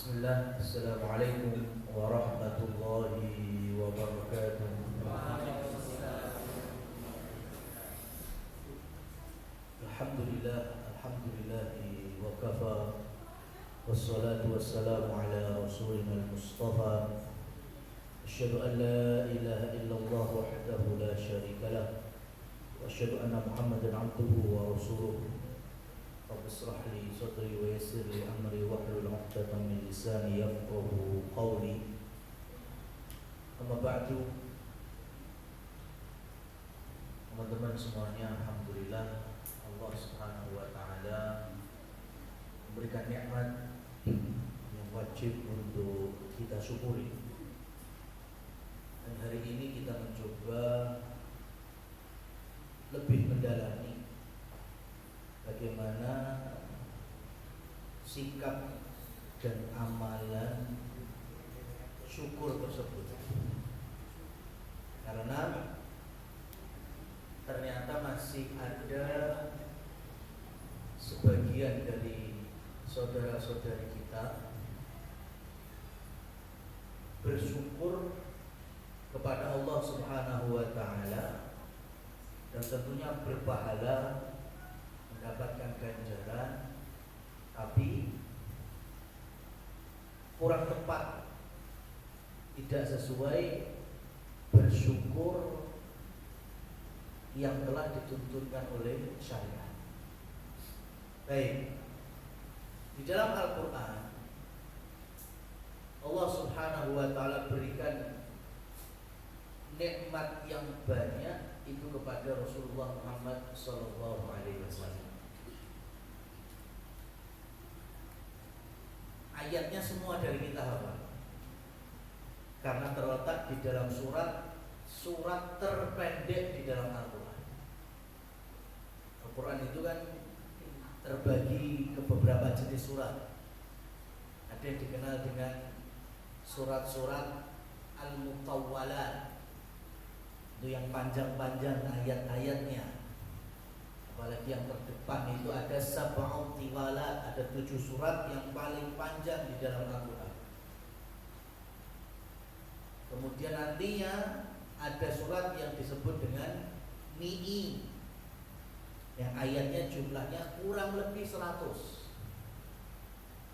Bismillah, Assalamualaikum warahmatullahi wabarakatuh. Alhamdulillah, alhamdulillahi wa kafa. Wassalatu wassalamu ala rasulina al-mustafa. Asyhadu an la ilaha illallah wahdahu la syarika lah. Wa asyhadu anna Muhammadan abduhu wa rasuluh. Rabbi ishrah li sadri wa yassir li amri wahlul 'uqdatam min lisani yafqahu qawli. Amma ba'du. Teman-teman semuanya, alhamdulillah Allah Subhanahu wa taala memberikan nikmat yang wajib untuk kita syukuri. Dan hari ini kita mencoba lebih mendalami bagaimana sikap dan amalan syukur tersebut. Karena ternyata masih ada sebagian dari saudara-saudari kita bersyukur kepada Allah Subhanahu wa taala dan tentunya berpahala, mendapatkan ganjaran, tapi kurang tepat, tidak sesuai bersyukur yang telah dituntunkan oleh syariat. Baik, di dalam Al-Quran Allah Subhanahu wa ta'ala berikan nikmat yang banyak itu kepada Rasulullah Muhammad sallallahu alaihi wasallam. Ayatnya semua dari kita hafal, karena terletak di dalam surat terpendek di dalam Al-Quran. Al-Quran itu kan terbagi ke beberapa jenis surat. Ada yang dikenal dengan surat-surat Al-Mutawwalat, itu yang panjang-panjang ayat-ayatnya. Apalagi yang terdepan itu ada Sab'un Tiwalat, ada 7 surat yang paling panjang di dalam Al-Quran. Kemudian nantinya ada surat yang disebut dengan Mi'i, yang ayatnya jumlahnya kurang lebih 100.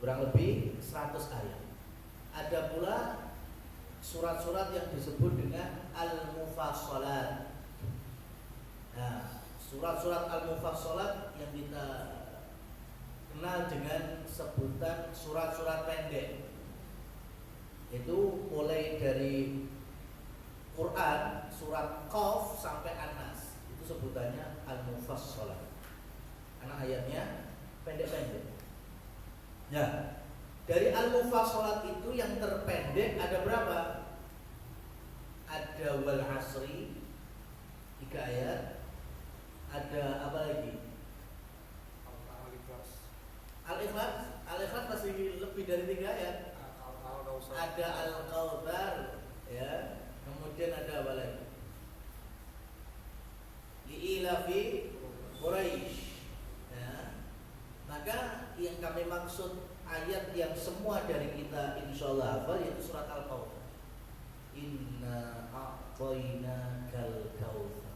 Kurang lebih 100 ayat. Ada pula surat-surat yang disebut dengan Al-Mufassalat. Nah, surat-surat Al-Mufassalat yang kita kenal dengan sebutan surat-surat pendek, itu mulai dari Quran surat Qaf sampai An-Nas, itu sebutannya Al-Mufassalat karena ayatnya pendek-pendek. Nah, dari Al-Mufassalat itu yang terpendek ada berapa? Ada Wal Asri 3 ayat. Ada apa lagi? Al-Ikhlas masih lebih dari 3 ayat. Ada Al-Kautsar, ya. Kemudian ada apa lagi? Li'ilafi Quraisy. Ya. Maka yang kami maksud ayat yang semua dari kita insyaallah hafal yaitu surat Al-Kautsar. Inna a'tainakal kautsar.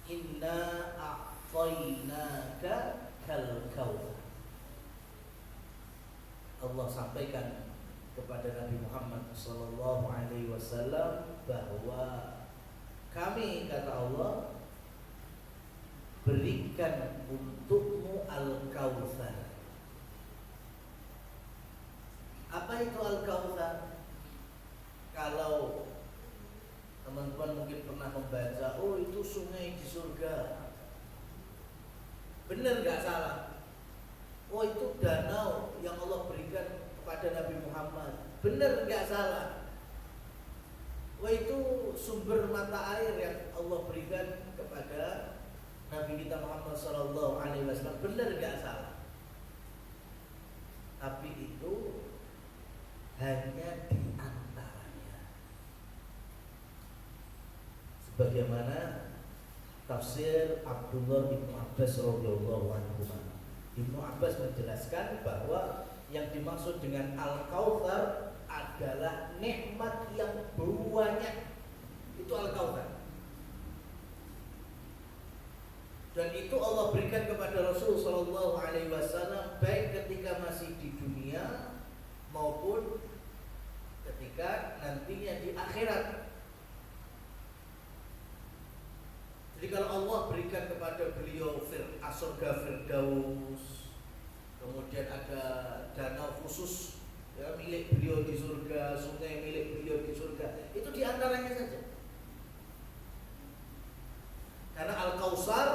Inna a'tainaka kal kautsar. Allah sampaikan kepada Nabi Muhammad sallallahu alaihi wasallam bahwa kami, kata Allah, berikan untukmu Al-Kautsar. Apa itu Al-Kautsar? Kalau teman-teman mungkin pernah membaca, oh itu sungai di surga. Benar gak salah? Oh itu danau yang Allah berikan kepada Nabi Muhammad. Benar gak salah? Oh itu sumber mata air yang Allah berikan kepada Nabi kita Muhammad sallallahu alaihi wasallam. Benar gak salah? Tapi itu hanya di antaranya. Sebagaimana tafsir Abdullah bin Abbas radhiyallahu anhu, Ibnu Abbas menjelaskan bahwa yang dimaksud dengan Al-Kautsar adalah nikmat yang banyak. Itu Al-Kautsar. Dan itu Allah berikan kepada Rasul sallallahu alaihi wasallam baik ketika masih di dunia maupun ketika nantinya di akhirat. Jadi kalau Allah berikan kepada beliau surga Firdaus, kemudian ada danau khusus ya, milik beliau di surga, sungai milik beliau di surga, itu diantaranya saja. Karena Al-Kautsar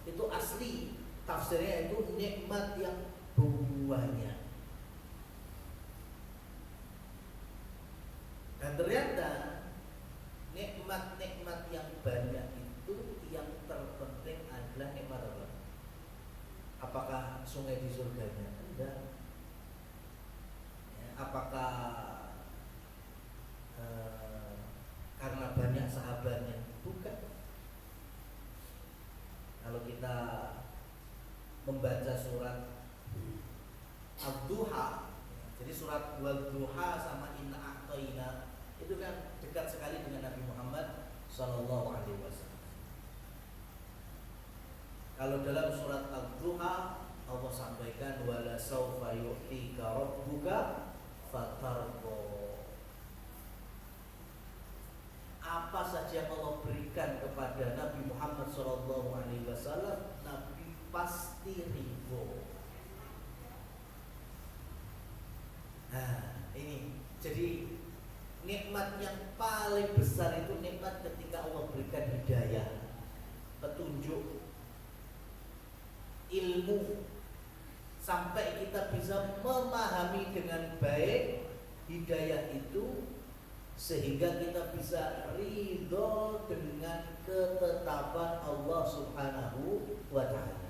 itu asli tafsirnya itu nikmat yang banyak. Dan ternyata nikmat-nikmat yang banyak itu yang terpenting adalah nikmat apa? Apakah sungai di surganya? Tidak. Ya, apakah karena banyak sahabatnya? Bukan. Kalau kita membaca surat Ad-Duha, jadi surat Wad-Duha sama Inna A'tayna itu kan dekat sekali dengan Nabi Muhammad sallallahu alaihi wasallam. Kalau dalam surat Ad-Duha Allah sampaikan wala saufa yu'tika rabbuka fatarqa. Apa saja yang Allah berikan kepada Nabi Muhammad SAW, Nabi pasti ridho. Nah, ini jadi nikmat yang paling besar itu nikmat ketika Allah berikan hidayah, petunjuk, ilmu, sampai kita bisa memahami dengan baik hidayah itu, sehingga kita bisa ridho dengan ketetapan Allah Subhanahu wa ta'ala.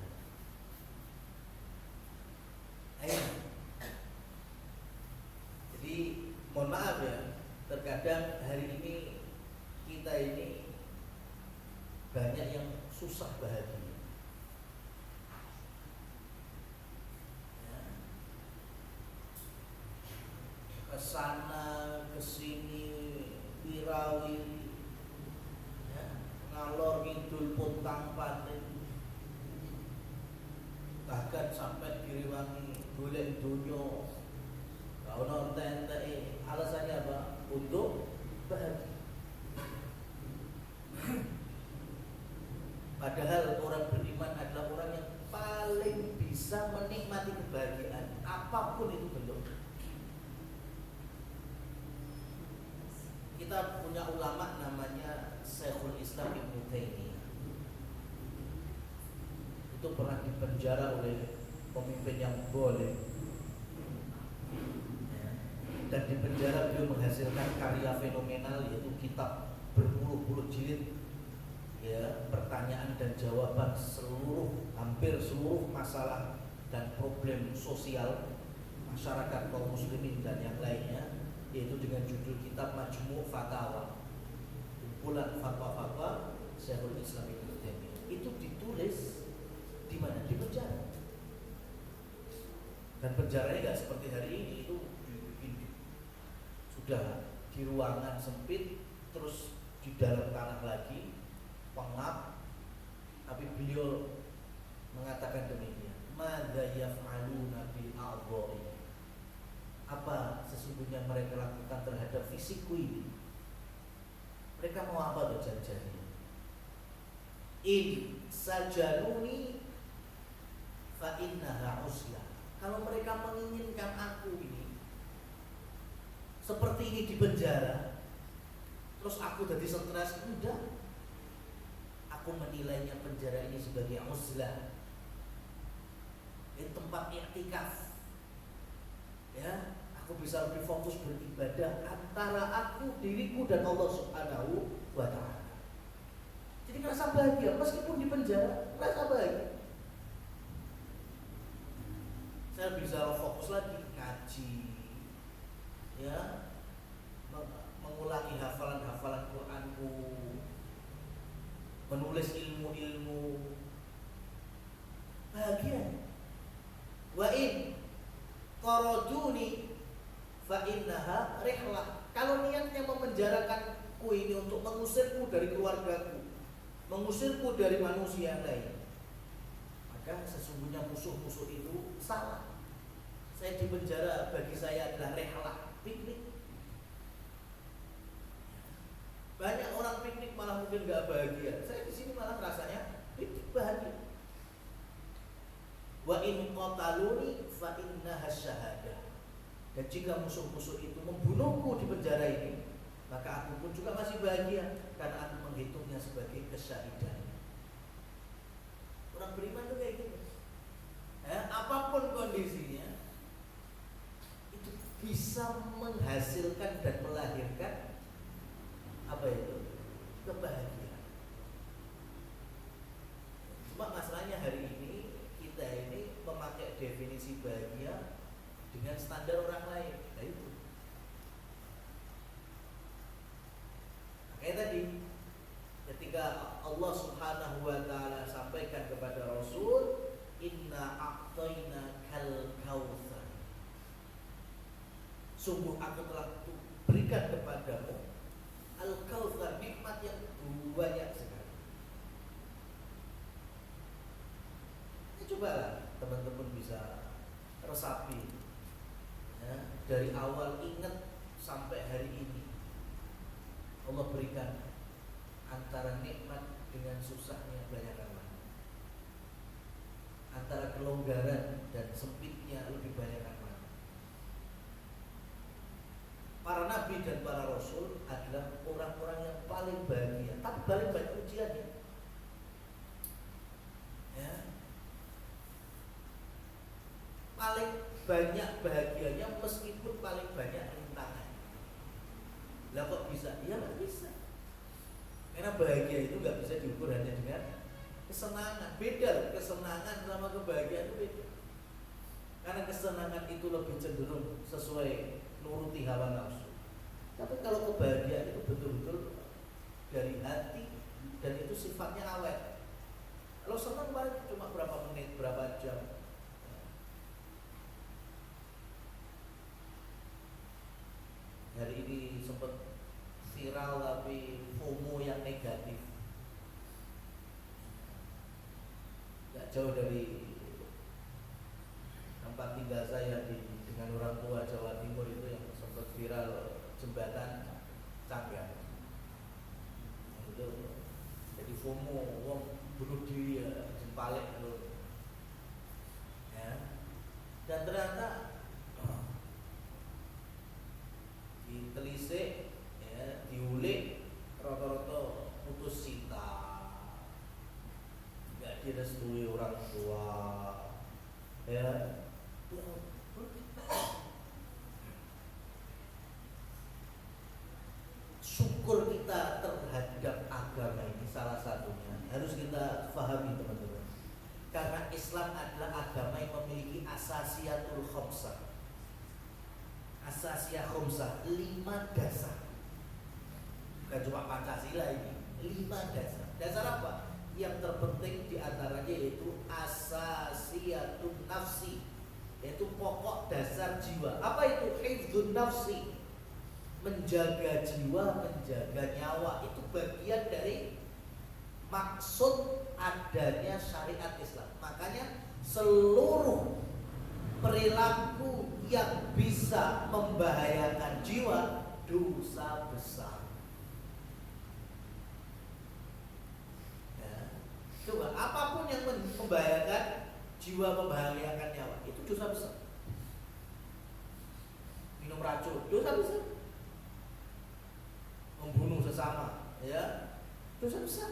Jadi mohon maaf ya, terkadang hari ini kita ini banyak yang susah bahagia ya. Kesana kesini wirawi ya, ngalor ngidul pontang panting, bahkan sampai diriwangi golek dunya kalau nonton alasannya apa? Untuk bahagia. Padahal orang beriman adalah orang yang paling bisa menikmati kebahagiaan apapun itu bentuknya. Kita punya ulama namanya Syekhul Islam Ibnu Taimiyah. Itu pernah dipenjara oleh pemimpin yang boleh. Dan di penjara beliau menghasilkan karya fenomenal, yaitu kitab berpuluh-puluh jilid ya, pertanyaan dan jawaban hampir seluruh masalah dan problem sosial masyarakat kaum muslimin dan yang lainnya, yaitu dengan judul kitab Majmu' Fatawa, kumpulan fatwa-fatwa Syekhul Islam Ibnu Taimiyah. Itu ditulis di mana? Di penjara. Dan penjaranya nggak seperti hari ini, itu sudah di ruangan sempit, terus di dalam tanah lagi, pengap. Tapi beliau mengatakan demikian, madza yaf'aluna bil a'dha'i, apa sesungguhnya mereka lakukan terhadap fisikku ini? Mereka mau apa berjanjinya? In sajanuni fa innaha usla. Kalau mereka menginginkan aku ini seperti ini di penjara, terus aku jadi stres, udah. Aku menilainya penjara ini sebagai uzlah, ini tempat i'tikaf. Ya, aku bisa lebih fokus beribadah antara aku, diriku dan Allah Subhanahu wa ta'ala. Jadi merasa bahagia meskipun di penjara, merasa bahagia. Saya bisa fokus lagi ngaji, ya, mengulangi hafalan-hafalan Quranku, menulis ilmu-ilmu, bahagia. Qaraduni fa innaha rihlah. Kalau niatnya memenjarakanku ini untuk mengusirku dari keluargaku, mengusirku dari manusia lain, maka sesungguhnya musuh-musuh itu salah. Saya di penjara bagi saya adalah rihlah, piknik. Banyak orang piknik malah mungkin gak bahagia. Saya di sini malah rasanya piknik bahagia. Wa in qataluni fa innaha syahadah. Dan jika musuh-musuh itu membunuhku di penjara ini, maka aku pun juga masih bahagia karena aku menghitungnya sebagai kesyahidan. Orang beriman itu kayak gitu. Apapun kondisinya, itu bisa menghasilkan dan melahirkan apa itu? Kebahagiaan. Cuma masalahnya hari ini kita ini memakai definisi bahagia dengan standar orang lain. Nah itu. Kayak tadi ketika Allah Subhanahu wa taala sampaikan kepada Rasul, inna a'tayna kal kautsar. Sungguh aku telah berikan kepadamu al-kautsar, nikmat yang banyak sekali. Ini cobalah teman-teman bisa resapi ya, dari awal ingat sampai hari ini Allah berikan antara nikmat dengan susahnya banyakkan mana, antara kelonggaran dan sempitnya lebih banyakkan mana. Para nabi dan para rasul adalah orang-orang yang paling bahagia, tapi paling banyak ujiannya ya. Paling banyak bahagianya meskipun paling banyak rintangan. Lah kok bisa? Ya nggak bisa. Karena bahagia itu nggak bisa diukur hanya dengan kesenangan. Beda, kesenangan sama kebahagiaan itu beda. Karena kesenangan itu lebih cenderung sesuai nuruti hawa nafsu. Tapi kalau kebahagiaan itu betul-betul dari hati dan itu sifatnya awet. Kalau senang paling cuma berapa menit, berapa jam. Hari ini sempat viral tapi FOMO yang negatif. Gak jauh dari tempat tinggal saya dengan orang tua Jawa Timur itu yang sempat viral jembatan Cangga. Itu jadi FOMO, wong bunuh diri ya, jempalek loh. Ya. Dan ternyata ditelisik, ya, diulik, rata-rata putus cinta, nggak direstui orang tua, ya. Syukur kita terhadap agama ini salah satunya harus kita pahami teman-teman. Karena Islam adalah agama yang memiliki asasiyatul khamsah. Asasiyah khamsah, 5 dasar. Bukan cuma Pancasila ini, 5 dasar. Dasar apa? Yang terpenting diantaranya yaitu asasiyatun nafsi, yaitu pokok dasar jiwa. Apa itu? Hifdzun nafsi, menjaga jiwa, menjaga nyawa. Itu bagian dari maksud adanya syariat Islam. Makanya seluruh perilaku yang bisa membahayakan jiwa dosa besar. Ya. Coba apapun yang membahayakan jiwa, membahayakan nyawa, itu dosa besar. Minum racun, dosa besar. Membunuh sesama, ya, dosa besar.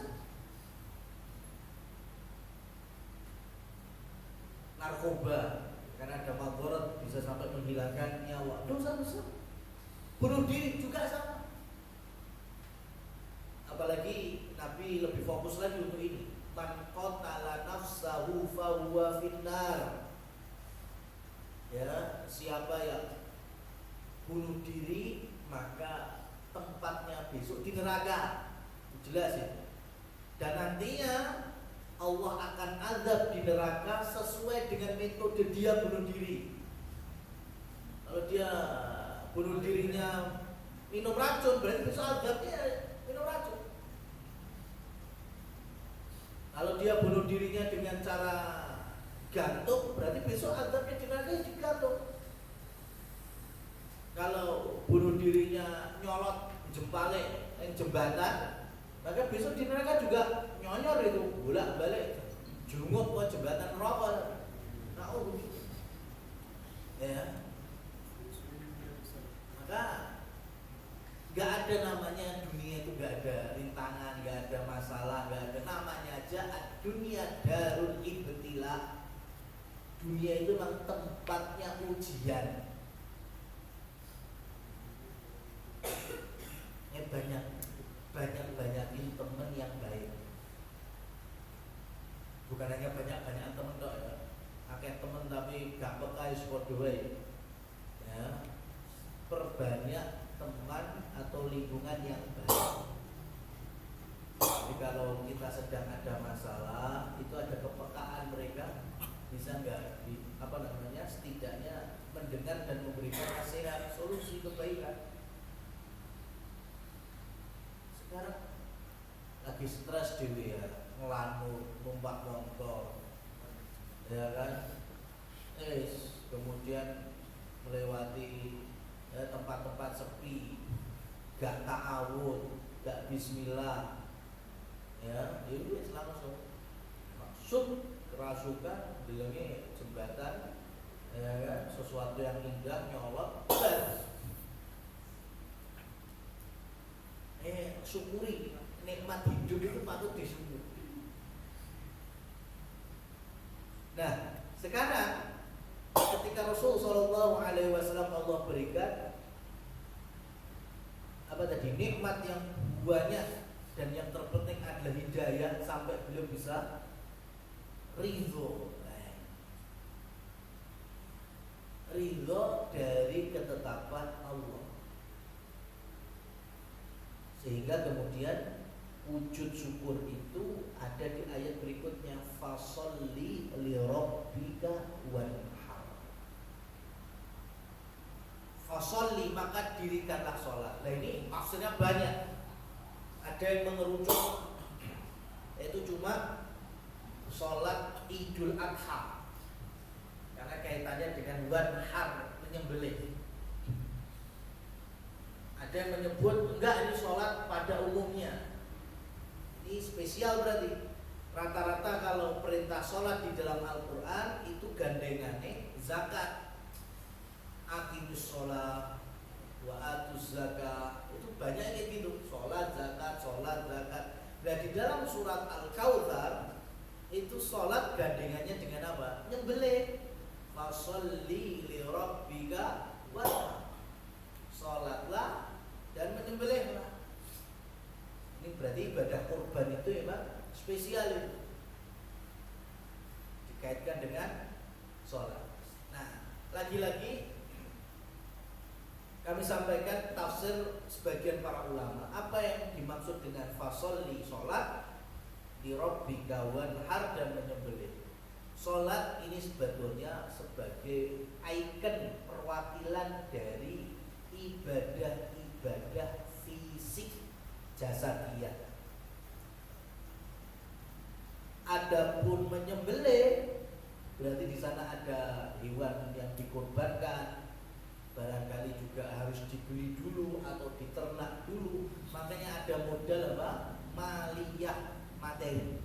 Narkoba, karena ada madharat bisa sampai menghilangkan nyawa, dosa besar. Bunuh diri juga sama. Apalagi Nabi lebih fokus lagi untuk ini. Man qatala nafsahu fa huwa finnar. Ya, siapa yang bunuh diri maka tempatnya besok di neraka. Jelas ya. Dan nantinya Allah akan azab di neraka sesuai dengan metode dia bunuh diri. Kalau dia bunuh dirinya minum racun, berarti besok azabnya minum racun. Kalau dia bunuh dirinya dengan cara gantung, berarti besok azabnya di neraka digantung. Kalau bunuh dirinya nyolot jempale jembatan, maka besok di neraka juga nyonyor itu, bolak-balik jungup ke jembatan neraka. Nah, ya. Maka gak ada namanya dunia itu gak ada rintangan, gak ada masalah, gak ada namanya aja dunia darul ibtila. Dunia itu memang tempatnya ujian. Ya banyakin teman yang baik. Bukan hanya banyak teman dok ya. Akeh teman tapi gak peka padha wae. Ya. Perbanyak teman atau lingkungan yang baik. Jadi kalau kita sedang ada masalah, itu ada kepekaan mereka, bisa nggak setidaknya mendengar dan memberikan nasihat, solusi kebaikan. Sekarang lagi stres dewe ya, ngelanur, numpak motor, ya kan? Kemudian melewati tempat-tempat sepi, gak ta'awud, gak bismillah, ya itu langsung maksud kerasukan bilangnya jembatan, ya kan? Sesuatu yang indah nyolot, syukuri nikmat hidup itu patut disyukuri. Nah sekarang ketika Rasul Shallallahu Alaihi Wasallam Allah berikan nikmat yang banyak dan yang terpenting adalah hidayah sampai beliau bisa ridho, ridho dari ketetapan Allah, sehingga kemudian wujud syukur itu ada di ayat berikutnya, fasholli li rabbika wanhar. Fasholli, maka dirikanlah sholat. Nah ini maksudnya banyak. Ada yang mengerucut, yaitu cuma sholat Idul Adha, karena kaitannya dengan wanhar, menyembelih. Ada yang menyebut enggak, ini sholat pada umumnya. Ini spesial berarti. Rata-rata kalau perintah sholat di dalam Al-Quran itu gandengannya zakat. Aqimus sholat wa atuz zakat, itu banyak kayak gitu. Sholat, zakat. Nah di dalam surat Al-Kautsar itu sholat gandengannya dengan apa? Nyembelih. Fasholli li rabbika wanhar. Sholatlah dan menyembelihlah. Ini berarti ibadah kurban itu ya Pak, spesial itu, dikaitkan dengan sholat. Nah lagi-lagi kami sampaikan tafsir sebagian para ulama. Apa yang dimaksud dengan fasholli, sholat, li rabbika wanhar, dan menyembelih. Sholat ini sebetulnya sebagai ikon perwakilan dari ibadah-ibadah fisik jasadiyah. Adapun menyembelih berarti di sana ada hewan yang dikorbankan, barangkali juga harus dibeli dulu atau diternak dulu, makanya ada modal apa? Maliyah, materi.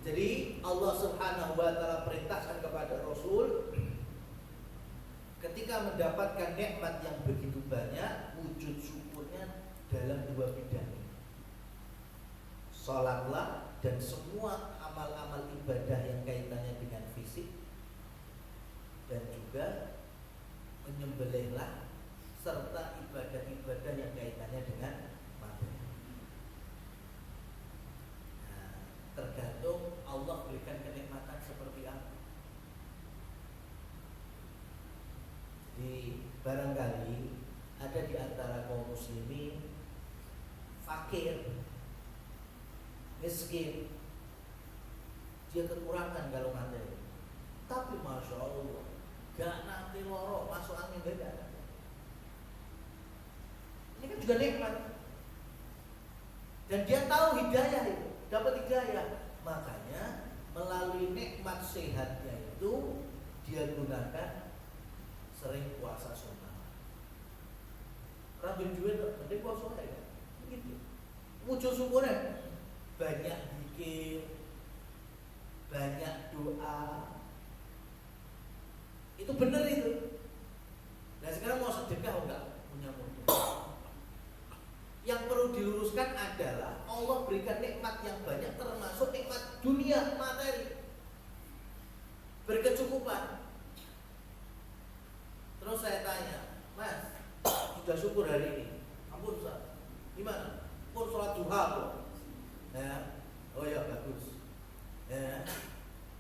Jadi Allah Subhanahu wa taala perintahkan kepada Rasul, ketika mendapatkan nikmat yang begitu banyak, wujud syukurnya dalam dua bidang. Salatlah dan semua amal-amal ibadah yang kaitannya dengan fisik, dan juga menyembelihlah serta ibadah-ibadah yang kaitannya dengan materi. Nah, tergantung Allah berikan kenikmatan seperti apa. Jadi barangkali ada di antara kaum muslimin fakir, miskin, dia kekurangan kalau materi, tapi masya Allah gak nanti loro, masuk angin beda. Ini kan juga nikmat. Dan dia tahu hidayah itu, dapat hidayah. Makanya melalui nikmat sehatnya itu dia gunakan sering puasa sunnah. Rambut duit, nanti puasa ya, begitu. Wujud syukurnya banyak zikir, banyak doa. Itu benar itu. Nah sekarang mau sedekah enggak punya modal. Yang perlu diluruskan adalah Allah berikan nikmat yang banyak, termasuk nikmat dunia, materi, berkecukupan. Terus saya tanya, Mas, sudah syukur hari ini? Ampun Ustaz, gimana? Pun sholat duha kok. Ya. Oh ya bagus. Ya.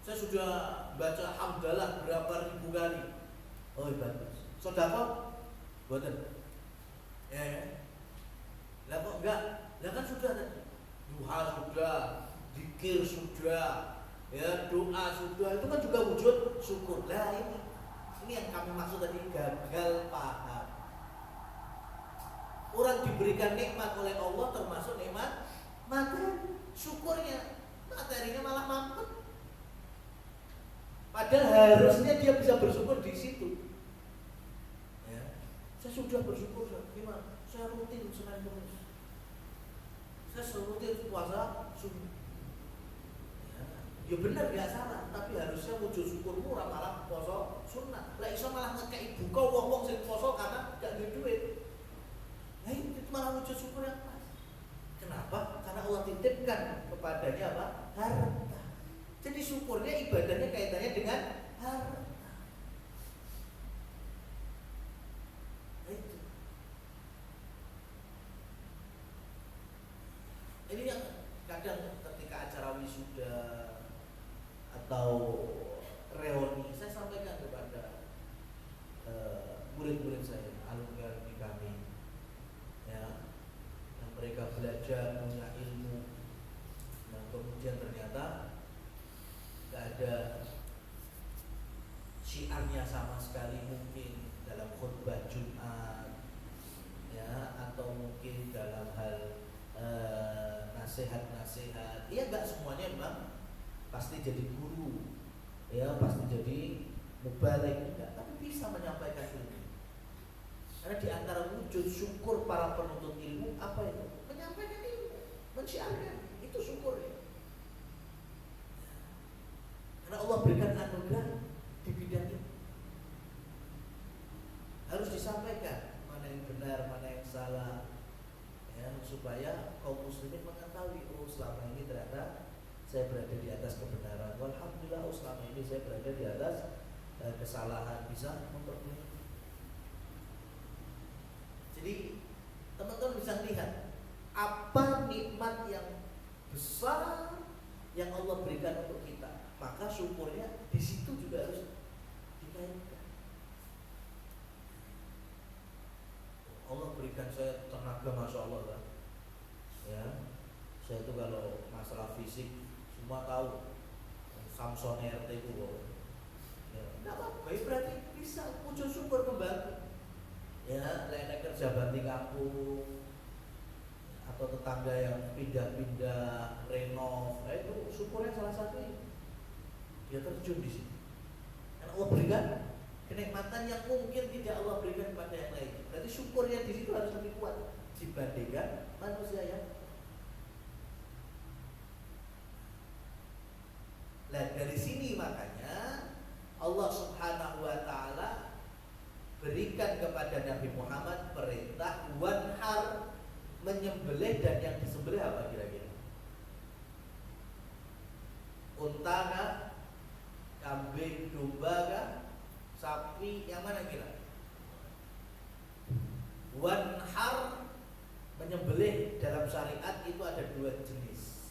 Saya sudah baca hamdalah berapa ribu kali. Oh ya bagus. Sedekah? Boten. Ya. Lah kok enggak? Lah kan sudah tadi. Duha sudah, zikir sudah, ya doa sudah. Itu kan juga wujud syukur. Lah ini yang kami maksud tadi, gagal paham. Orang diberikan nikmat oleh Allah, termasuk nikmat materi, syukurnya, materinya malah mampet. Padahal harusnya dia bisa bersyukur di situ. Ya. Saya sudah bersyukur, gimana? Saya rutin Senin Kamis. Saya rutin puasa sunnah. Ya benar, gak salah, tapi harusnya wujud syukurmu ora malah puasa sunnah. Lah iso malah ngekeki buka wong-wong sing puasa karena gak duwe duit. Nah itu malah wujud syukur yang pas. Kenapa? Karena Allah titipkan kepadanya apa? Harta. Jadi syukurnya, ibadahnya kaitannya dengan harta. Nah, itu. Ini yang kadang ketika acara wisuda atau reuni, saya sampaikan kepada murid-murid saya, alumni kami, ya, yang mereka belajar punya ilmu, dan kemudian ternyata tidak ada syiarnya sama sekali, mungkin dalam khutbah Jumat, ya, atau mungkin dalam hal nasihat-nasihat. Ya nggak semuanya memang pasti jadi guru, ya pasti jadi mubaligh, enggak, tapi bisa menyampaikan ilmu. Karena di antara wujud syukur para penuntut ilmu apa itu? Menyampaikan ilmu, mensyiarkan, itu syukurnya. Karena Allah berikan anugerah di bidang itu, harus disampaikan mana yang benar, mana yang salah, ya, supaya kaum muslimin mengetahui, oh selama ini ternyata saya berada di atas kebenaran. Alhamdulillah, oh selama ini saya berada di atas kesalahan, bisa memperbaiki. Jadi teman-teman bisa lihat apa nikmat yang besar yang Allah berikan untuk kita, maka syukurnya di situ juga harus dikaitkan. Allah berikan saya tenaga, masya Allah kan? Ya, saya itu kalau masalah fisik semua tahu. Samson RT itu loh. Ya, tidak apa-apa, berarti bisa wujud syukur membantu. Ya, lainnya kerja banting kampung atau tetangga yang pindah-pindah renov, nah itu syukurnya salah satu dia terjun di sini. Karena Allah berikan kenikmatan yang mungkin tidak Allah berikan kepada yang lain. Berarti syukurnya di situ harus lebih kuat dibandingkan manusia yang. Nah dari sini makanya Allah Subhanahu wa Ta'ala berikan kepada Nabi Muhammad perintah wanhar, menyembelih, dan yang disembelih apa kira-kira? Unta kah? Kambing, domba kah? Sapi, yang mana kira? Wanhar, menyembelih dalam syariat itu ada dua jenis.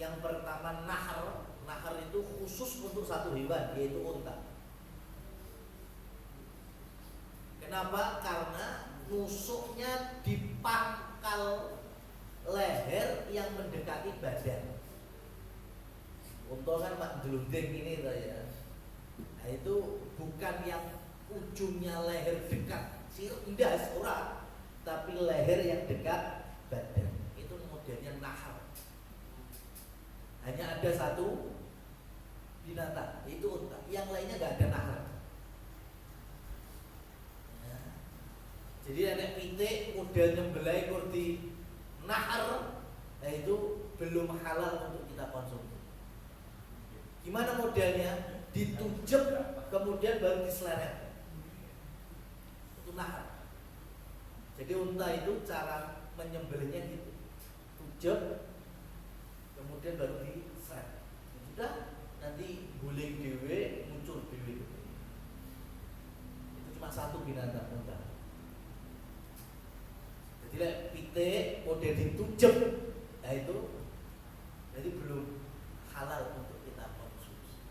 Yang pertama nahar. Nahar itu khusus untuk satu hewan, yaitu unta. Kenapa? Karena nusuknya di pangkal leher yang mendekati badan. Unta kan mak jelunding ini ya. Nah Nah, itu bukan yang ujungnya leher dekat sirindas ora, tapi leher yang dekat badan. Itu modelnya nahar. Hanya ada satu binatang, itu unta. Yang lainnya nggak ada nahar. Ya. Jadi anak pitik model nyembelih kurdi nahar, nah itu belum halal untuk kita konsumsi. Gimana modelnya? Ditujuk kemudian baru diseleret. Itu nahar. Jadi unta itu cara menyembelihnya gitu. Tujuk kemudian baru diseret. Sudah nanti guling dewe muncul dewe. Itu cuma satu binatang unta. Jadi pitik model ditujuk, nah itu jadi belum halal untuk kita konsumsi.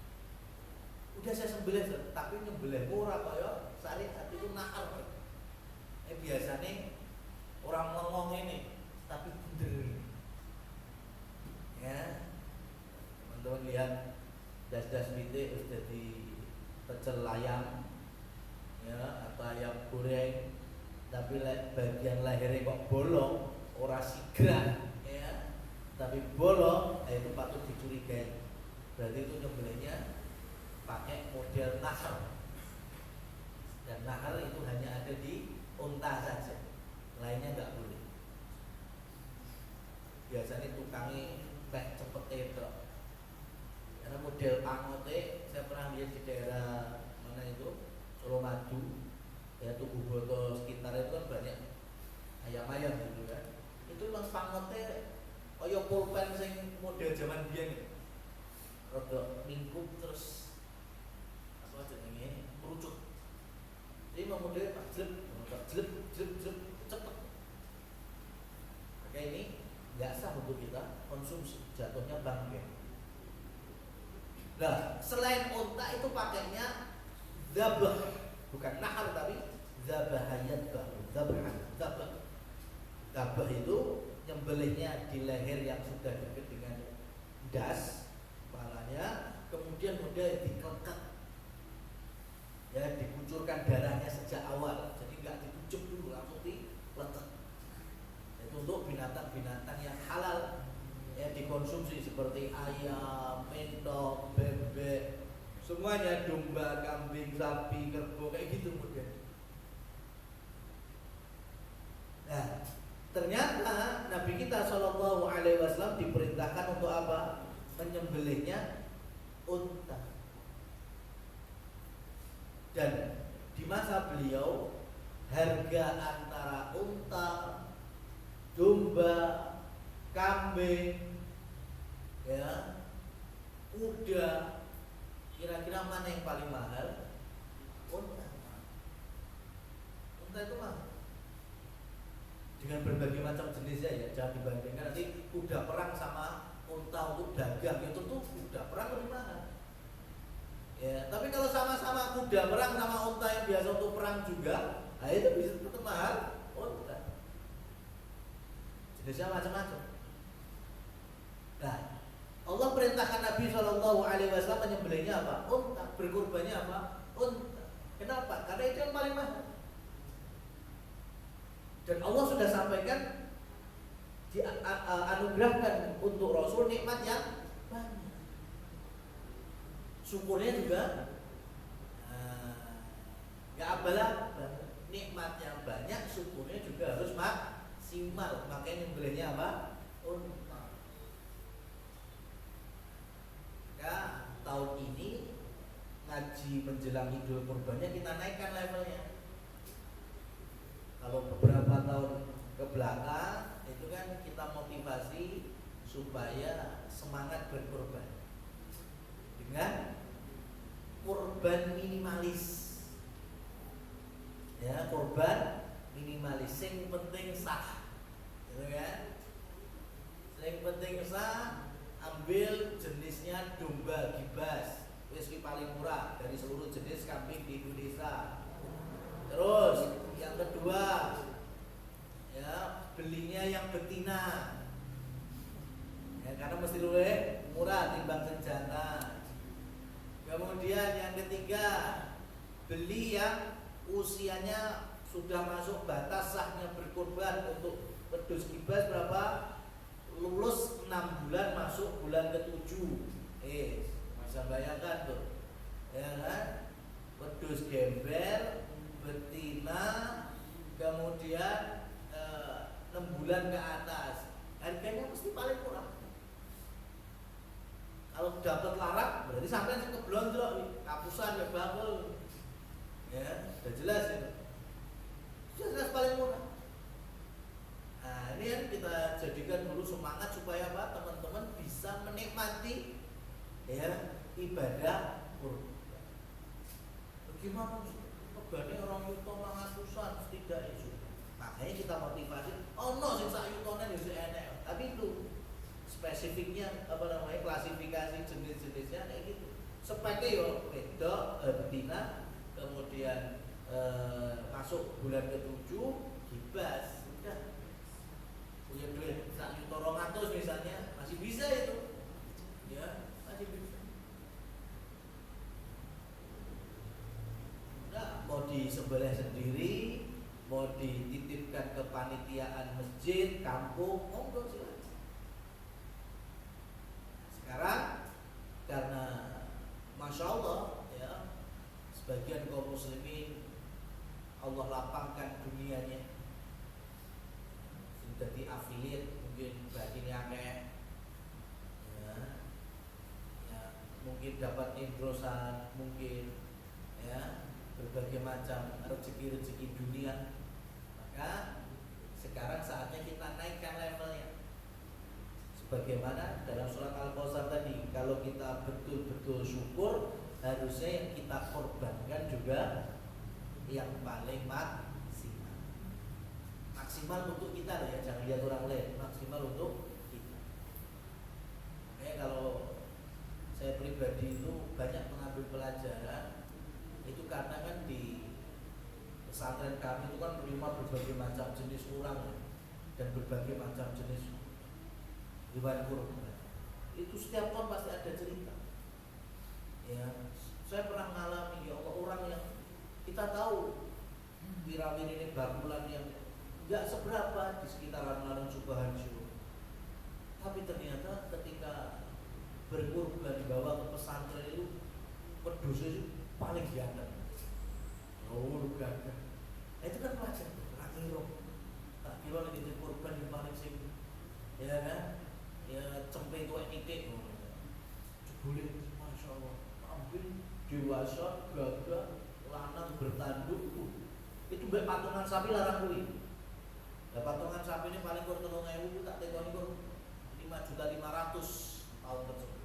Udah saya sembelih, tapi nyembelih murah kaya syariat itu nahar. Biasanya orang ngomong ini, tapi bener. Ya, teman-teman lihat das-das pitik terus jadi pecel ayam, ya, atau ayam goreng, tapi bagian lehernya kok bolong, ora sigra, ya, tapi bolong, itu patut dicurigai. Berarti itu nyembelihnya pakai model nahar. Dan nahar itu hanya ada di unta saja, lainnya nggak boleh. Biasanya tukangnya kayak cepet itu. Karena model pangote saya pernah lihat di daerah mana itu Colomadu, ya Tugu Boto sekitar itu kan banyak ayam-ayam gitu kan. Itu memang pangote kaya pulpen sing model zaman biyen. Rodok mingkup terus apa jenenge merucut. Jadi memang model jelek cepet. Oke, ini nggak sah untuk kita konsumsi, jatuhnya bangke. Nah, selain unta itu pakainya zabah, bukan nahar tapi zabahayat baru, zabah itu nyembelihnya di leher yang sudah dekat dengan das kepalanya, kemudian model dikelekat, ya dikucurkan darahnya sejak awal, jadi nggak ditujuk dulu langsung diletak. Itu untuk binatang-binatang yang halal, ya dikonsumsi seperti ayam, mentok, bebek, semuanya, domba, kambing, sapi, kerbau, kayak gitu model. Nah, ternyata Nabi kita Shallallahu Alaihi Wasallam diperintahkan untuk apa? Menyembelihnya unta. Dan di masa beliau harga antara unta, domba, kambing, ya, kuda, kira-kira mana yang paling mahal? Unta. Unta itu mahal. Dengan berbagai macam jenisnya, ya, jangan dibandingkan nanti kuda perang sama unta untuk dagang, itu tuh kuda perang lebih mahal. Ya, tapi kalau sama-sama kuda perang sama unta yang biasa untuk perang juga, nah itu bisa tetap mahal. Unta. Jenisnya macam-macam. Nah, Allah perintahkan Nabi Shallallahu Alaihi Wasallam menyembelihnya apa? Unta. Berkorbannya apa? Unta. Kenapa? Karena itu yang paling mahal. Dan Allah sudah sampaikan dianugerahkan untuk Rasul nikmat yang banyak. Syukurnya juga nggak abalah, nikmat yang banyak, syukurnya juga harus maksimal. Makanya nyembelihnya apa? Unta. Ya, tahun ini ngaji menjelang Idul Kurbannya kita naikkan levelnya. Kalau beberapa tahun ke belakang itu kan kita motivasi supaya semangat berkorban dengan korban minimalis, ya, korban minimalis, yang penting sah, gitu kan? Yang penting sah, ambil jenisnya domba gibas, wis paling murah dari seluruh jenis kambing di Indonesia. Terus yang kedua, ya, belinya yang betina, ya, karena mesti luwih murah timbang senjata. Kemudian yang ketiga, beli yang usianya sudah masuk batas sahnya berkurban untuk wedhus kibas berapa? Lulus 6 bulan masuk bulan ke-7. Bisa bayangkan tuh. Ya kan? Wedhus gembel betina kemudian 6 bulan ke atas. Harganya mesti paling murah. Kalau dapat larak berarti sampai keblonjok nih, kapusan ya bakul. Ya, sudah jelas itu. Sudah jelas paling murah. Nah, ini yang kita jadikan dulu semangat supaya apa? Teman-teman bisa menikmati ya ibadah kurban. Bagaimana regane orang yuto mangatusan tidak isu. Makanya kita motivasi, no sing sak yutone wis enek. Tapi itu spesifiknya klasifikasi jenis-jenisnya kayak gitu. Speknya yo wedok, betina, kemudian masuk bulan ke-7 gibas. Udah. Punya duit sak yuto 200 misalnya, masih bisa itu. Ya, masih bisa. Nah, mau disembelih sendiri, mau dititipkan ke panitiaan masjid, kampung, monggo silakan. Sekarang karena Masya Allah ya, sebagian kaum muslimin Allah lapangkan dunianya, jadi afiliat mungkin baginya kayak ya, mungkin dapat indrosan, mungkin ya berbagai macam rezeki-rezeki dunia. Maka sekarang saatnya kita naikkan levelnya. Sebagaimana dalam surat Al-Kautsar tadi, kalau kita betul-betul syukur, harusnya yang kita korbankan juga yang paling maksimal. Maksimal untuk kita ya, jangan lihat orang lain, maksimal untuk kita. Makanya kalau saya pribadi itu banyak mengambil pelajaran itu karena kan di pesantren kami itu kan menerima berbagai macam jenis orang dan berbagai macam jenis hewan kurban. Itu setiap tahun pasti ada cerita. Ya, saya pernah mengalami ya Allah, orang yang kita tahu wirawir ini bakulan yang nggak seberapa di sekitaran Larang Sukoharjo, tapi ternyata ketika berkurban dibawa ke pesantren itu pedusnya itu paling ganteng. Oh, ganteng. Itu kan wajar. Tak kira lagi di kurban yang paling sing, ya kan? Ya cempe tuh titik. Jebule, masya Allah. Ambil dewasa, gagah, lanang bertanduk. Itu patungan sapi larang kuwi. Ya patungan sapi ini paling kurang 3.000, tak tekoni kur 5.500.000 tahun tersebut.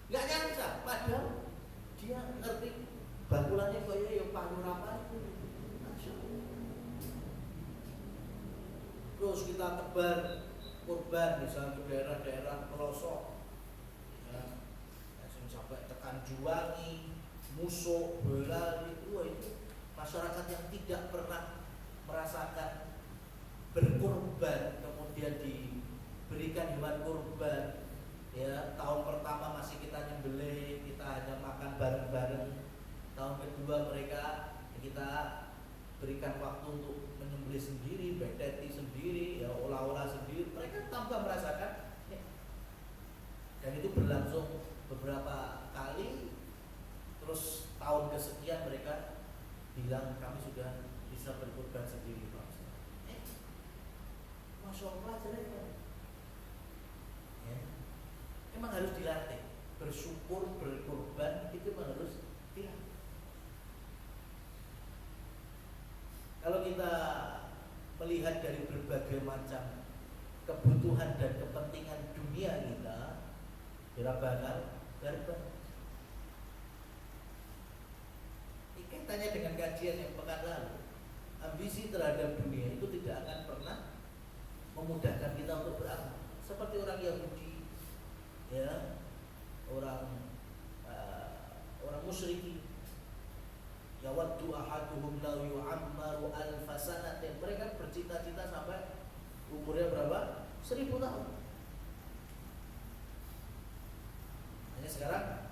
Enggak nyangka, padahal dia ngerti bakulannya kayak yang palu apa itu. Terus kita tebar kurban misalnya ke daerah-daerah pelosok, ya, sampai tekan Juwangi, Musuh, Boyolali itu masyarakat yang tidak pernah merasakan berkurban kemudian diberikan hewan kurban. Ya, tahun pertama masih kita nyembelih, kita hanya makan bareng-bareng. Tahun kedua mereka kita berikan waktu untuk menyembelih sendiri, beteti sendiri, ya olah-olah sendiri. Mereka tanpa merasakan. Ya. Dan itu berlangsung beberapa kali. Terus tahun kesekian mereka bilang kami sudah bisa berkurban sendiri, Pak. Masya Allah, ya. Memang harus dilatih. Bersyukur, berkorban itu memang harus dilatih. Kalau kita melihat dari berbagai macam kebutuhan dan kepentingan dunia kita bakal berubah. Ini kaitannya dengan kajian yang pekan lalu. Ambisi terhadap dunia itu tidak akan pernah memudahkan kita untuk beramal. Seperti orang Yahudi, ya, orang musyrikin. Yawaddu ahaduhum law yu'ammaru alfa sanatin. Mereka bercita-cita sampai umurnya berapa? 1000 tahun. Hanya sekarang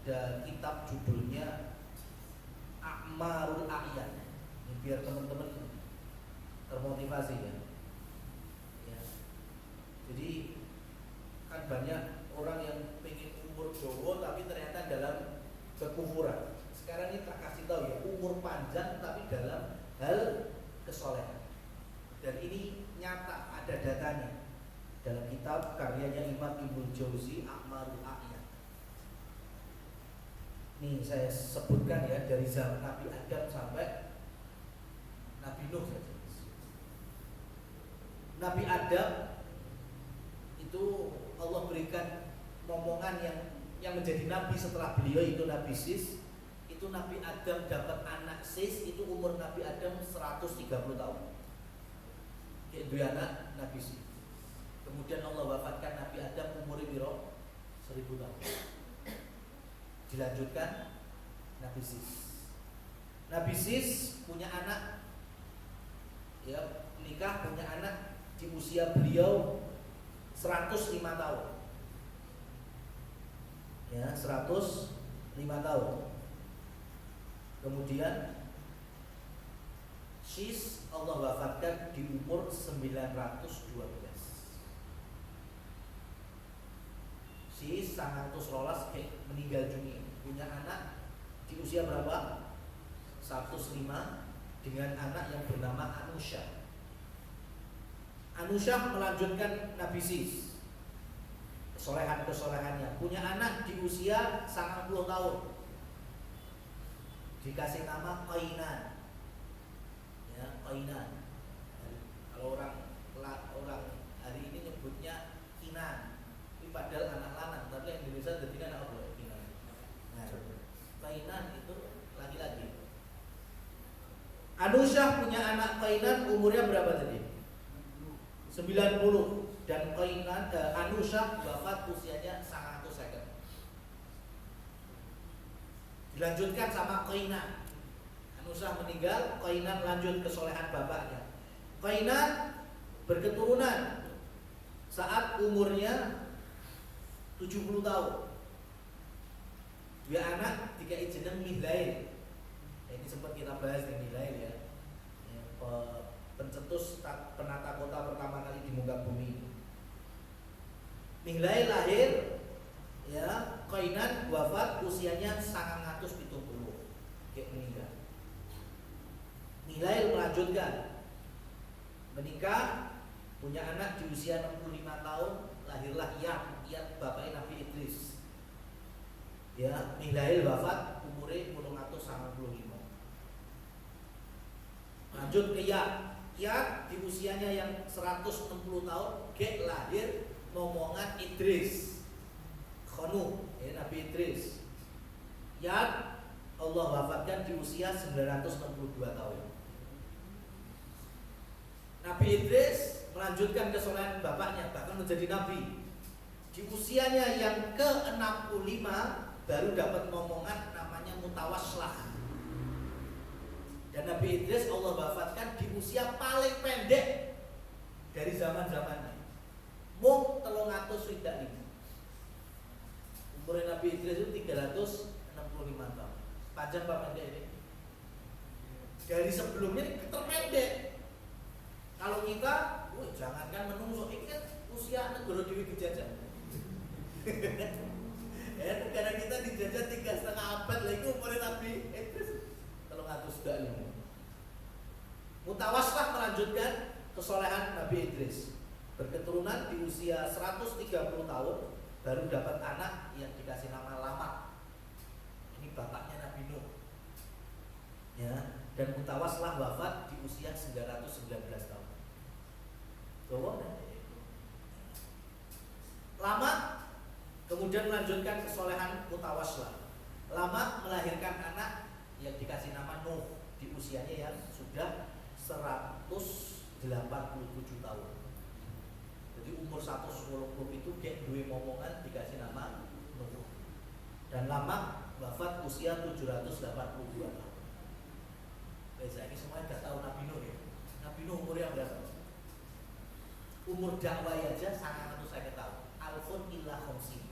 ada kitab judulnya A'marul A'yan. Ini biar teman-teman termotivasi ya. Jadi kan banyak orang yang pengen umur dawa tapi ternyata dalam kekufuran. Sekarang ini tak kasih tahu ya, umur panjang tapi dalam hal kesolehan. Dan ini nyata, ada datanya dalam kitab karyanya Imam Ibnu Jauzi A'marul A'yan. Nih saya sebutkan ya, dari zaman Nabi Adam sampai Nabi Nuh saja. Nabi Adam itu Allah berikan momongan yang menjadi nabi setelah beliau, itu Nabi Sis. Itu Nabi Adam dapat anak Sis, itu umur Nabi Adam 130 tahun. Kayak dua anak Nabi Sis. Kemudian Allah wafatkan Nabi Adam umur biro 1000 tahun. Dilanjutkan Nabi Sis. Nabi Sis punya anak, ya menikah, punya anak di usia beliau 105 tahun. Ya, 105 tahun. Kemudian Sis Allah wafatkan di umur 912. Sis 112 meninggal dunia. Punya anak di usia berapa? 105 dengan anak yang bernama Anusha. Anusha melanjutkan Nabi Sis, kesolehan-kesolehannya. Punya anak di usia 90 tahun, dikasih nama Qainan. Ya, Qainan. Kalau orang hari ini nyebutnya Kinan, ini padahal anak lanang, tapi yang Indonesia jadi anak apa? Kinan. Nah, Qainan itu laki-laki. Anusha punya anak Qainan, umurnya berapa tadi? 90. Dan Qainan Anusha wafat usianya 100 second. Dilanjutkan sama Qainan. Anusha meninggal, Qainan lanjut kesolehan bapaknya. Qainan berketurunan saat umurnya 70 tahun. Dua anak, 3 jeneng Mihlail. Ini sempat kita bahas di Mihlail ya. Pencetus penata kota pertama kali di muka bumi. Mihlail lahir, ya, Qainan wafat usianya 970. Kayak meninggal. Mihlail melanjutkan, menikah, punya anak di usia 65 tahun, lahirlah Iyad bapaknya Nabi Idris. Ya, Mihlail wafat umurnya 895. Lanjut ke Iyad di usianya yang 160 tahun, lahir momongan Idris, Khanu, ya, Nabi Idris. Iyad Allah wafatkan di usia 962 tahun. Nabi Idris melanjutkan kesolehan bapaknya, bahkan menjadi nabi. Di usianya yang ke-65 baru dapat momongan namanya Mutawaslah. Dan Nabi Idris Allah wafatkan di usia paling pendek dari zaman-zamannya. Mung 365. Umur Nabi Idris itu 365 tahun. Panjang apa pendek ini? Dari sebelumnya terpendek. Kalau kita, jangankan menungso, ini kan usia negara dewi dijajah. Ya, negara kita dijajah 3,5 abad lagi umur Nabi Idris 305. Mutawaslah melanjutkan kesolehan Nabi Idris. Berketurunan di usia 130 tahun baru dapat anak yang dikasih nama Lamak. Ini bapaknya Nabi Nuh. Ya, dan Mutawaslah wafat di usia 919 tahun. Lamak kemudian melanjutkan kesolehan Mutawaslah. Lamak melahirkan anak yang dikasih nama Nuh di usianya yang sudah 187 tahun. Jadi umur 110 itu kayak dua momongan dikasih nama Nuh. Dan Lamak wafat usia 782 tahun. Saya ini semuanya gak tahu Nabi Nuh ya. Nabi Nuh umurnya berapa? Umur dakwah aja 100 tahun. Alfun illa khomsin.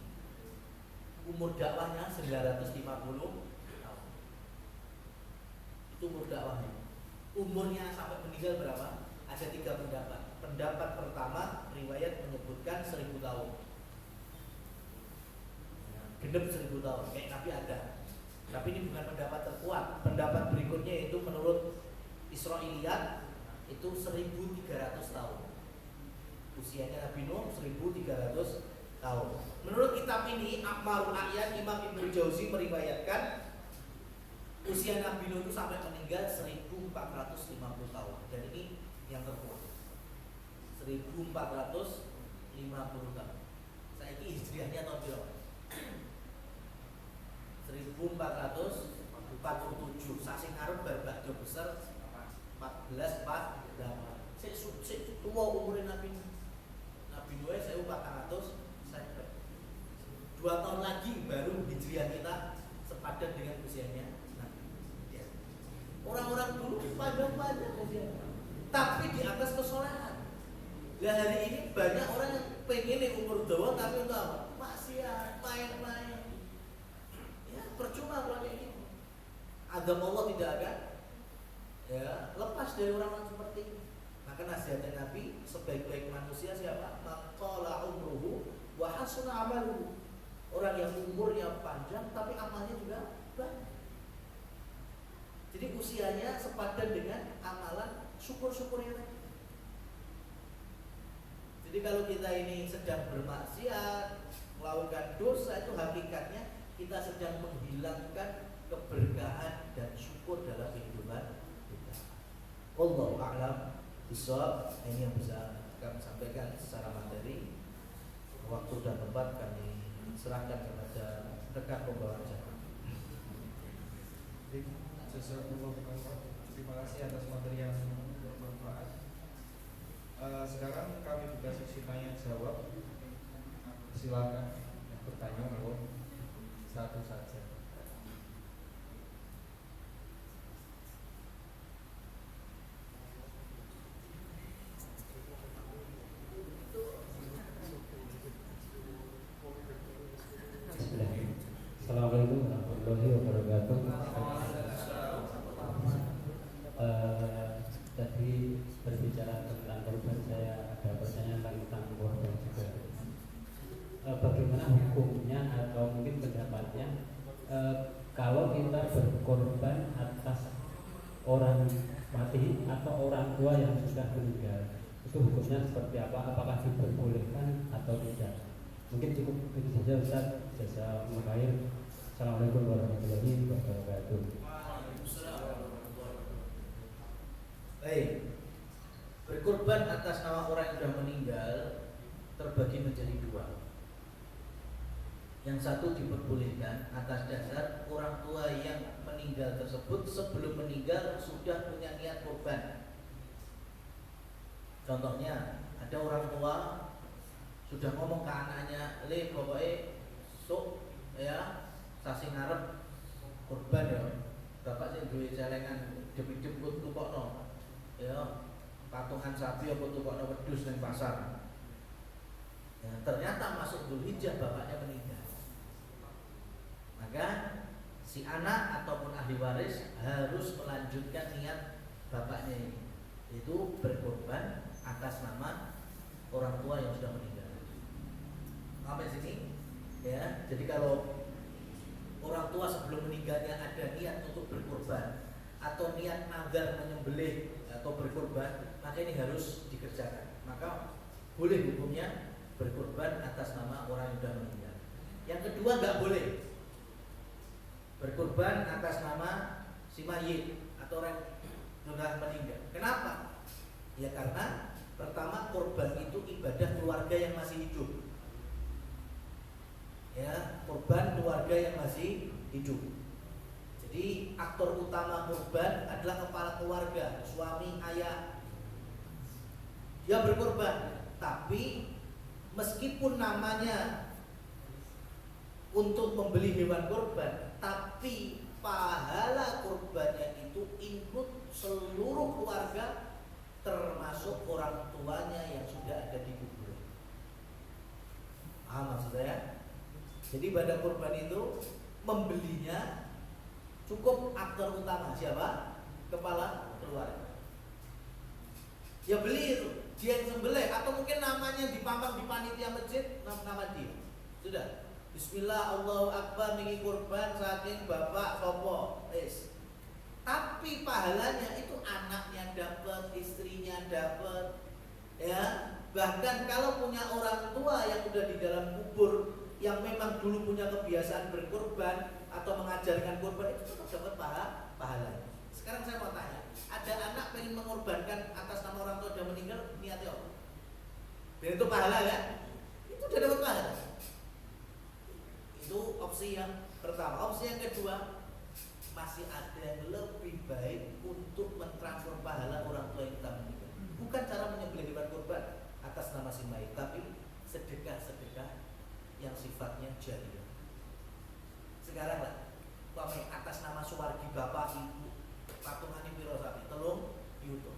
umur dakwahnya 950 tahun. Itu umur dakwahnya. Umurnya sampai meninggal berapa? Ada 3 pendapat. Pendapat pertama, riwayat menyebutkan 1000 tahun. Genep 1000 tahun, kayak Nabi ada. Tapi ini bukan pendapat terkuat. Pendapat berikutnya yaitu menurut Israiliyat itu 1300 tahun. Usianya Nabi Nuh 1300 tahun. Menurut kitab ini, Akmalul A'yan, Imam Ibnu Jauzi meriwayatkan usia Nabi Nuh itu sampai meninggal 1450 tahun. Dan ini yang terkuat. 1450 tahun. Saiki hijriahnya tahun berapa? 1447. Sasi ngarep berbagi besar 1448. Sik tua umure Nabi Nuh. Nabi Nuh 1400. 2 tahun lagi baru hijriah kita sepadan dengan usianya Nabi. Ya. Orang-orang dulu panjang-panjang usianya, tapi di atas kesolehan. Nah hari ini banyak orang yang pengen umur dawa tapi untuk apa? Maksiat, main-main. Ya percuma kalau kayak gitu. Agama Allah tidak akan ya lepas dari orang-orang seperti ini. Maka nasihatnya Nabi, sebaik-baik manusia siapa? Maqala umruhu wa hasuna amaluhu. Orang yang umurnya panjang tapi amalnya juga banyak. Jadi usianya sepadan dengan amalan syukur-syukurnya tadi. Jadi kalau kita ini sedang bermaksiat, melakukan dosa, itu hakikatnya kita sedang menghilangkan keberkahan dan syukur dalam kehidupan kita. Wallahu a'lam bishawab. Ini yang bisa kami sampaikan secara materi. Waktu dan tempat kami serahkan kepada rekan pembawa acara. Terima kasih atas materi yang bermanfaat. Sekarang kami buka sesi tanya jawab. Silakan yang bertanya monggo satu saja. Assalamualaikum warahmatullahi wabarakatuh. Tadi berbicara tentang korban, saya ada pertanyaan tentang korban juga. Bagaimana hukumnya atau mungkin pendapatnya kalau kita berkorban atas orang mati atau orang tua yang sudah meninggal, itu hukumnya seperti apa? Apakah diperbolehkan atau tidak? Mungkin cukup itu saja Ustaz. Jasa Makair. Assalamualaikum warahmatullahi wabarakatuh. Baik, berkorban atas nama orang yang sudah meninggal terbagi menjadi 2. Yang satu diperbolehkan atas dasar orang tua yang meninggal tersebut sebelum meninggal sudah punya niat korban. Contohnya, ada orang tua sudah ngomong ke anaknya, "Le, pokoknya sok ya sasi ngarep korban ya. Bapak sing duwe celengan demi-demi tukokno. Ya, patungan sapi apa tukokno wedhus ning pasar." Ya, ternyata masuk Dzulhijjah bapaknya meninggal. Maka si anak ataupun ahli waris harus melanjutkan niat bapaknya ini, yaitu berkorban atas nama orang tua yang sudah meninggal. Sampai sini ya. Jadi kalau orang tua sebelum meninggalnya ada niat untuk berkorban atau niat nazar menyembelih atau berkorban, maka ini harus dikerjakan. Maka boleh hukumnya berkorban atas nama orang yang sudah meninggal. Yang kedua, nggak boleh berkorban atas nama si mayit atau orang yang sudah meninggal. Kenapa? Ya karena pertama, korban itu ibadah keluarga yang masih hidup. Ya, korban keluarga yang masih hidup. Jadi aktor utama korban adalah kepala keluarga, suami, ayah. Dia berkorban, tapi meskipun namanya untuk membeli hewan korban, tapi pahala korbannya itu include seluruh keluarga, termasuk orang tuanya yang sudah ada di kubur. Paham maksud saya? Jadi ibadah kurban itu membelinya cukup aktor utama siapa? Kepala keluarga. Ya beli itu, dia yang sembelih atau mungkin namanya dipampang di panitia masjid, nama dia. Sudah. Bismillah Allahu Akbar niki kurban saking bapak sopo. Tapi pahalanya itu anaknya dapat, istrinya dapat. Ya, bahkan kalau punya orang tua yang udah di dalam kubur yang memang dulu punya kebiasaan berkurban atau mengajarkan kurban itu tetap dapat pahala. Sekarang saya mau tanya, ada anak pengen mengorbankan atas nama orang tua yang meninggal, niatnya apa? Dan itu pahala kan? Itu udah dapat pahala. Itu opsi yang pertama. Opsi yang kedua, masih ada yang lebih baik untuk mentransfer pahala orang tua yang kita meninggal. Bukan cara menyembelih hewan kurban atas nama si mayit, tapi sedekah-sedekah yang sifatnya jariah. Sekarang lah, atas nama suwargi bapak ibu, patungan piro sapi, telung yuto.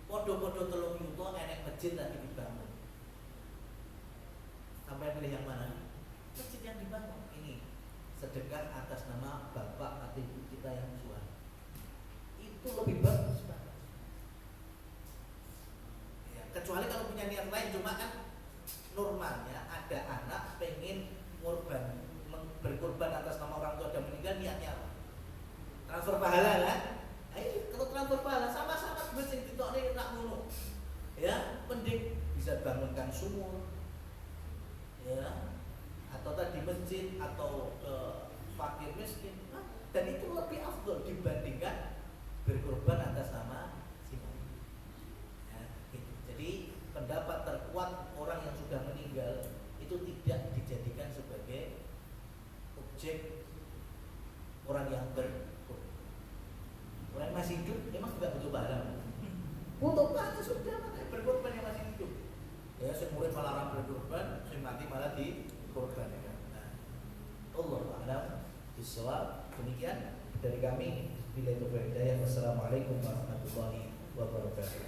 Podo-podo telung yuto enek masjid lagi dibangun. Sampai pilih yang mana? Masjid yang dibangun. Ini sedekah atas nama bapak atau ibu kita yang suwargi. Itu lebih bagus banget. Ya, kecuali kalau punya niat lain, cuma kan normalnya ada anak pengen berkorban atas nama orang tua dan meninggal, niatnya apa? Transfer pahala kan? Ayo, kalau transfer pahala sama-sama mesti ditokne nak ngono. Ya, mending bisa bangunkan sumur. Ya, atau tadi masjid atau ke fakir miskin. Dan itu lebih afdol dibandingkan berkorban atas nama si mayit. Ya, gitu. Jadi pendapat terkuat orang yang sudah meninggal itu tidak dijadikan sebagai objek orang yang berkorban. Orang yang masih hidup memang tidak butuh pahala. Butuh pahala sudah, makanya berkorban yang masih hidup. Ya, semuanya malah berkorban, mati malah dikorbankan. Nah, Allah a'lam bishawab. Demikian dari kami. Bila itu berhidayah. Wassalamualaikum warahmatullahi wabarakatuh.